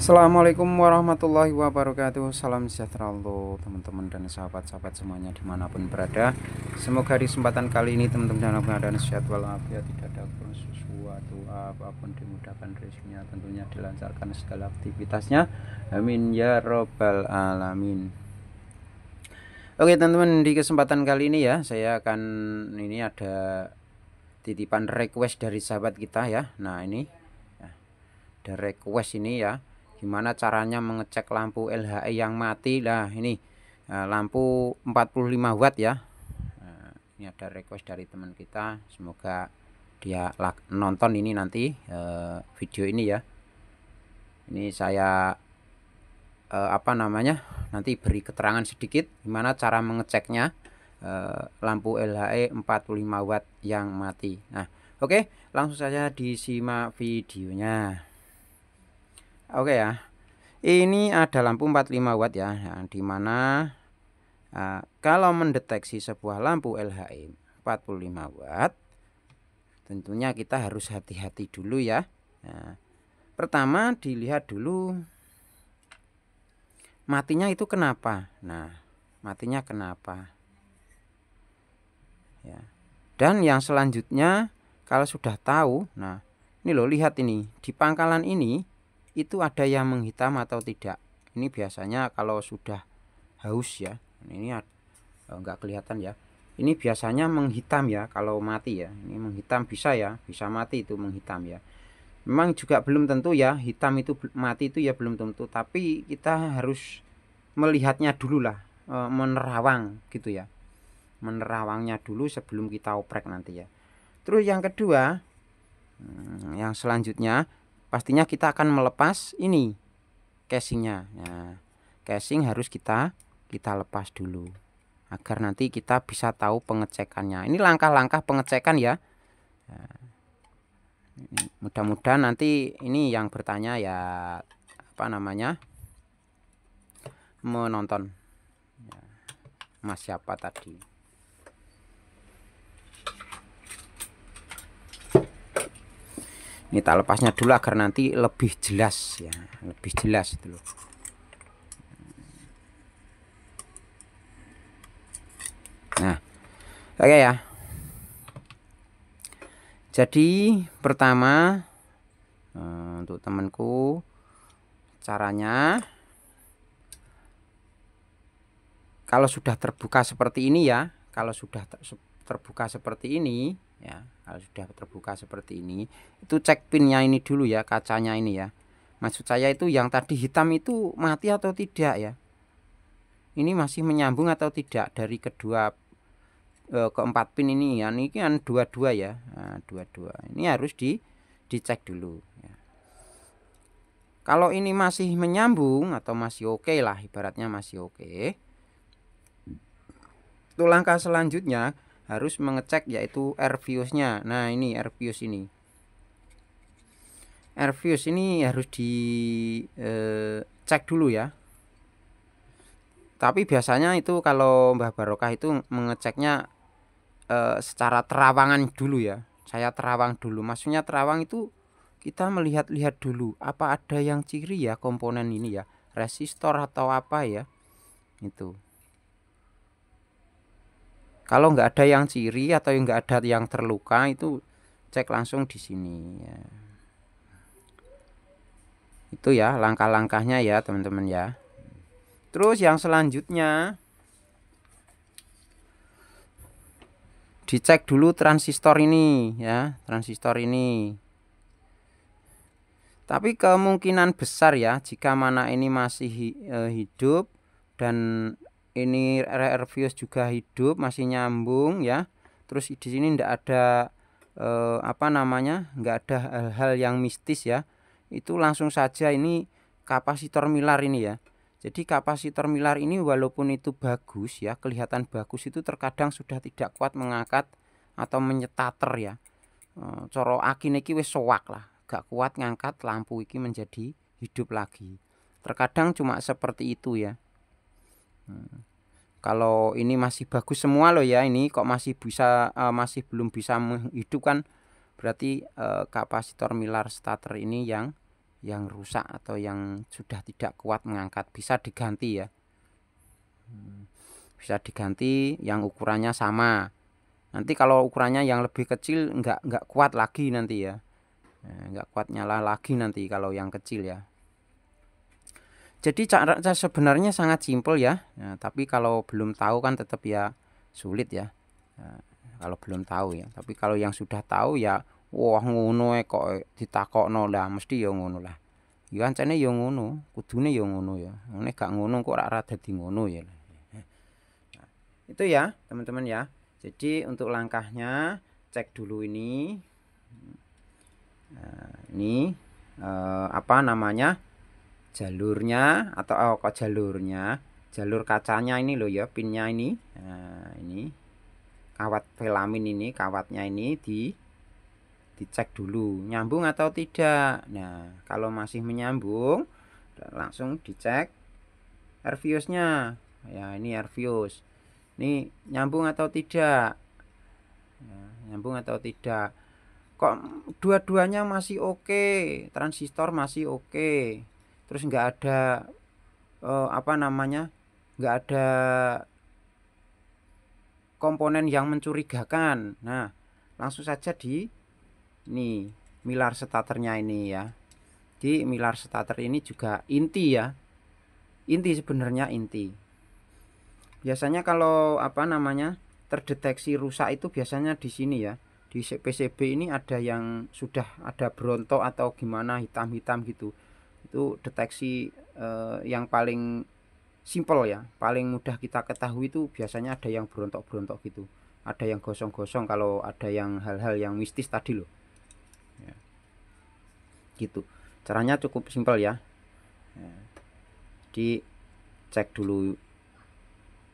Assalamualaikum warahmatullahi wabarakatuh. Salam sejahtera untuk teman-teman dan sahabat-sahabat semuanya dimanapun berada. Semoga di kesempatan kali ini teman-teman dalam keadaan sehat walafiat, tidak ada sesuatu apapun dimudahkan rezekinya, tentunya dilancarkan segala aktivitasnya. Amin ya robbal alamin. Oke teman-teman, di kesempatan kali ini ya saya akan ada titipan request dari sahabat kita ya. Nah ini ada request ini ya, gimana caranya mengecek lampu LHI yang mati. Nah ini lampu 45 watt ya. Ini ada request dari teman kita, semoga dia nonton ini nanti video ini ya. Ini saya nanti beri keterangan sedikit gimana cara mengeceknya lampu LHI 45 watt yang mati. Nah oke, langsung saja disimak videonya. Oke ya, ini ada lampu 45 watt ya, dimana kalau mendeteksi sebuah lampu LHI 45 watt tentunya kita harus hati-hati dulu ya. Nah, pertama dilihat dulu matinya itu kenapa. Nah matinya kenapa ya. Dan yang selanjutnya kalau sudah tahu, nah ini loh, lihat ini di pangkalan ini itu ada yang menghitam atau tidak. Ini biasanya kalau sudah haus ya, ini enggak kelihatan ya, ini biasanya menghitam ya kalau mati ya. Ini menghitam, bisa ya, bisa mati itu menghitam ya. Memang juga belum tentu ya, hitam itu mati itu ya belum tentu, tapi kita harus melihatnya dulu lah, menerawang gitu ya, menerawangnya dulu sebelum kita oprek nanti ya. Terus yang kedua, yang selanjutnya pastinya kita akan melepas ini casingnya. Nah, casing harus kita lepas dulu agar nanti kita bisa tahu pengecekannya. Ini langkah-langkah pengecekan ya. Nah, mudah-mudahan nanti ini yang bertanya ya menonton ya, Mas siapa tadi. Ini tak lepasnya dulu agar nanti lebih jelas ya, lebih jelas itu loh. Nah, oke ya. Jadi pertama untuk temanku caranya, kalau sudah terbuka seperti ini ya, kalau sudah terbuka seperti ini ya, kalau sudah terbuka seperti ini, itu cek pinnya ini dulu ya, kacanya ini ya. Maksud saya itu yang tadi hitam itu mati atau tidak ya, ini masih menyambung atau tidak dari kedua keempat pin ini ya. Ini kan dua-dua ya, nah, dua-dua ini harus dicek dulu ya. Kalau ini masih menyambung atau masih oke lah, ibaratnya masih oke, itu langkah selanjutnya harus mengecek yaitu air fuse-nya. Nah ini air fuse ini, air fuse ini harus dicek dulu ya. Tapi biasanya itu kalau Mbah Barokah itu mengeceknya secara terawangan dulu ya. Saya terawang dulu, maksudnya terawang itu kita melihat-lihat dulu apa ada yang ciri ya komponen ini ya, resistor atau apa ya itu. Kalau nggak ada yang ciri atau nggak ada yang terluka, itu cek langsung di sini ya. Itu ya langkah-langkahnya ya teman-teman ya. Terus yang selanjutnya dicek dulu transistor ini ya, transistor ini. Tapi kemungkinan besar ya, jika mana ini masih hidup dan ini air fuse juga hidup, masih nyambung ya. Terus di sini ndak ada nggak ada hal-hal yang mistis ya. Itu langsung saja ini kapasitor Milar ini ya. Jadi kapasitor Milar ini walaupun itu bagus ya, kelihatan bagus, itu terkadang sudah tidak kuat mengangkat atau menyetater ya. Coro aki niki wis sowak lah, gak kuat ngangkat lampu iki menjadi hidup lagi. Terkadang cuma seperti itu ya. Kalau ini masih bagus semua loh ya, ini kok masih bisa masih belum bisa menghidupkan, berarti kapasitor Milar starter ini yang yang rusak atau yang sudah tidak kuat mengangkat, bisa diganti ya. Bisa diganti yang ukurannya sama. Nanti kalau ukurannya yang lebih kecil nggak kuat lagi nanti ya. Nggak kuat nyala lagi nanti kalau yang kecil ya. Jadi cara sebenarnya sangat simpel ya. Nah, tapi kalau belum tahu kan tetap ya sulit ya. Nah, kalau belum tahu ya. Tapi kalau yang sudah tahu ya, wah ngono kok ditakokno lah, mesti ya ngono lah. Ya ancene ya ngono, kudune ya ngono ya. Nek gak ngono kok ora dadi ngono ya. Nah, itu ya, teman-teman ya. Jadi untuk langkahnya cek dulu ini. Nah, ini apa namanya? Jalurnya atau kok jalur kacanya ini loh ya, pinnya ini. Nah, ini kawat velamin ini, kawatnya ini dicek dulu nyambung atau tidak. Nah, kalau masih menyambung langsung dicek air fuse-nya. Ya, ini air fuse. Ini nyambung atau tidak. Nah, nyambung atau tidak. Kok dua-duanya masih oke, transistor masih oke. Terus nggak ada apa namanya, nggak ada komponen yang mencurigakan. Nah, langsung saja di ini milar starternya ini ya. Di milar starter ini juga inti ya, inti sebenarnya inti. Biasanya kalau apa namanya terdeteksi rusak itu biasanya di sini ya, di PCB ini ada yang sudah ada brontok atau gimana hitam-hitam gitu. Itu deteksi yang paling simple ya, paling mudah kita ketahui itu biasanya ada yang berontok-berontok gitu, ada yang gosong-gosong kalau ada yang hal-hal yang mistis tadi loh ya, gitu. Caranya cukup simpel ya. Dicek dulu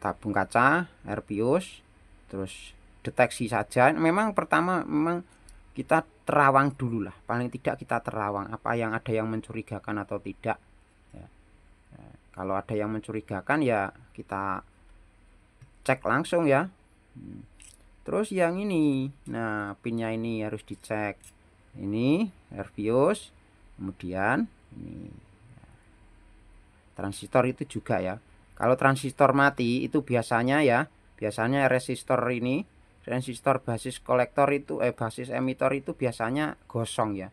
tabung kaca, air fuse, terus deteksi saja. Memang pertama memang kita terawang dulu lah, paling tidak kita terawang apa yang ada yang mencurigakan atau tidak ya. Kalau ada yang mencurigakan ya kita cek langsung ya. Terus yang ini, nah pinnya ini harus dicek. Ini air fuse, kemudian ini transistor itu juga ya. Kalau transistor mati itu biasanya ya, biasanya resistor ini, resistor basis kolektor itu basis emitor itu biasanya gosong ya.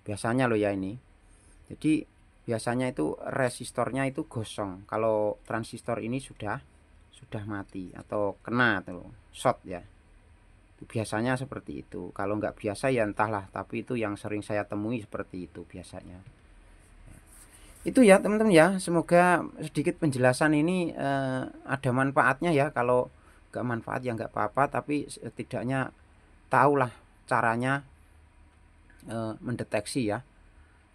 Biasanya loh ya ini. Jadi biasanya itu resistornya itu gosong kalau transistor ini sudah mati atau kena tuh short ya. Itu biasanya seperti itu. Kalau nggak biasa ya entahlah, tapi itu yang sering saya temui seperti itu biasanya. Itu ya teman-teman ya, semoga sedikit penjelasan ini ada manfaatnya ya. Kalau nggak manfaat ya nggak apa-apa, tapi setidaknya tahulah caranya mendeteksi ya.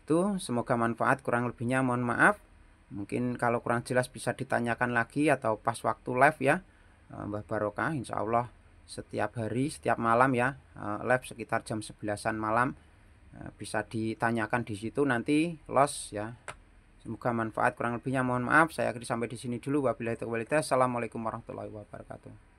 Itu semoga manfaat, kurang lebihnya mohon maaf. Mungkin kalau kurang jelas bisa ditanyakan lagi atau pas waktu live ya. Mbah Barokah insya Allah setiap hari, setiap malam ya, live sekitar jam 11-an malam, bisa ditanyakan di situ nanti los ya. Semoga manfaat, kurang lebihnya mohon maaf. Saya akhiri sampai di sini dulu. Wabillahi taufiq wal hidayah. Assalamualaikum warahmatullahi wabarakatuh.